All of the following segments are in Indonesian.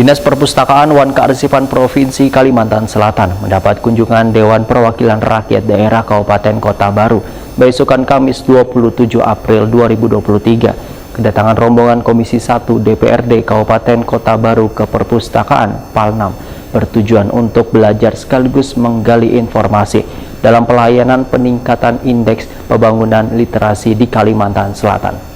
Dinas Perpustakaan Wan Kearsipan Provinsi Kalimantan Selatan mendapat kunjungan Dewan Perwakilan Rakyat Daerah Kabupaten Kota Baru besokan Kamis 27 April 2023. Kedatangan rombongan Komisi 1 DPRD Kabupaten Kota Baru ke Perpustakaan Palnam bertujuan untuk belajar sekaligus menggali informasi dalam pelayanan peningkatan indeks pembangunan literasi di Kalimantan Selatan.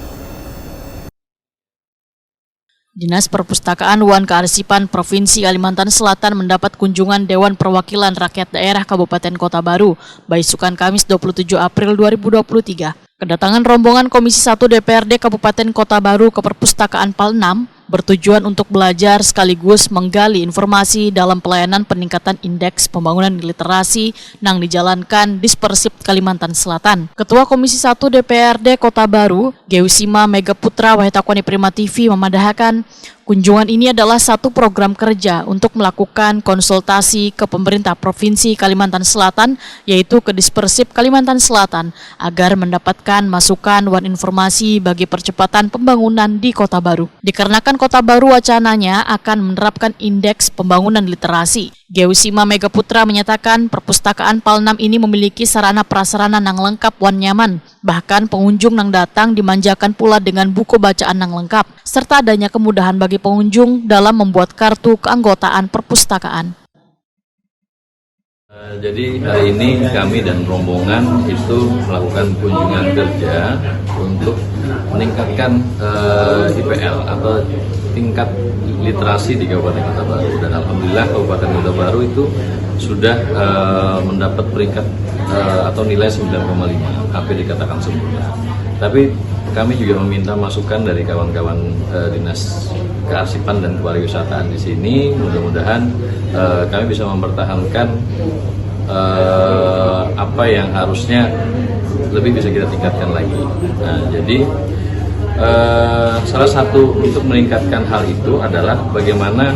Dinas Perpustakaan Wan Kearsipan Provinsi Kalimantan Selatan mendapat kunjungan Dewan Perwakilan Rakyat Daerah Kabupaten Kota Baru besokan Kamis 27 April 2023. Kedatangan rombongan Komisi 1 DPRD Kabupaten Kota Baru ke Perpustakaan Palnam bertujuan untuk belajar sekaligus menggali informasi dalam pelayanan peningkatan indeks pembangunan literasi yang dijalankan Dispersip Kalimantan Selatan. Ketua Komisi 1 DPRD Kota Baru, Geusima Mega Putra Wahitakwani Prima TV memadahkan kunjungan ini adalah satu program kerja untuk melakukan konsultasi ke pemerintah Provinsi Kalimantan Selatan, yaitu ke Dispersip Kalimantan Selatan, agar mendapatkan masukan dan informasi bagi percepatan pembangunan di Kota Baru. Dikarenakan Kota Baru wacananya akan menerapkan indeks pembangunan literasi. Geusima Mega Putra menyatakan perpustakaan Palnam ini memiliki sarana prasarana yang lengkap dan nyaman. Bahkan pengunjung yang datang dimanjakan pula dengan buku bacaan yang lengkap, serta adanya kemudahan bagi pengunjung dalam membuat kartu keanggotaan perpustakaan. Jadi hari ini kami dan rombongan itu melakukan kunjungan kerja untuk meningkatkan IPL atau tingkat literasi di Kabupaten Kota Baru, dan alhamdulillah Kabupaten Kota Baru itu sudah mendapat peringkat atau nilai 9,5, hampir dikatakan sempurna. Tapi kami juga meminta masukan dari kawan-kawan Dinas Kearsipan dan Kewirausahaan di sini. Mudah-mudahan kami bisa mempertahankan apa yang harusnya lebih bisa kita tingkatkan lagi. Nah, jadi salah satu untuk meningkatkan hal itu adalah bagaimana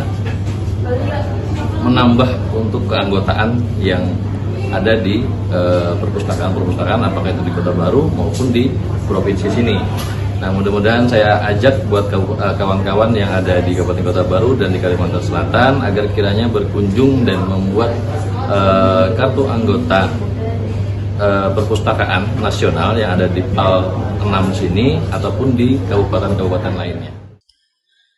menambah untuk keanggotaan yang ada di perpustakaan-perpustakaan, apakah itu di Kota Baru maupun di provinsi sini. Nah, mudah-mudahan saya ajak buat kawan-kawan yang ada di Kabupaten Kota Baru dan di Kalimantan Selatan agar kiranya berkunjung dan membuat kartu anggota perpustakaan nasional yang ada di PAL 6 sini ataupun di kabupaten-kabupaten lainnya.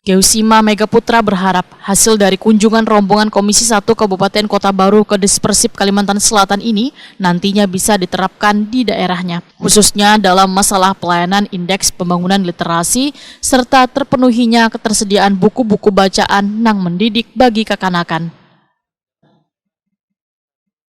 Geusima Mega Putra berharap hasil dari kunjungan rombongan Komisi 1 Kabupaten Kota Baru ke Dispersip Kalimantan Selatan ini nantinya bisa diterapkan di daerahnya, khususnya dalam masalah pelayanan indeks pembangunan literasi serta terpenuhinya ketersediaan buku-buku bacaan yang mendidik bagi kekanakan.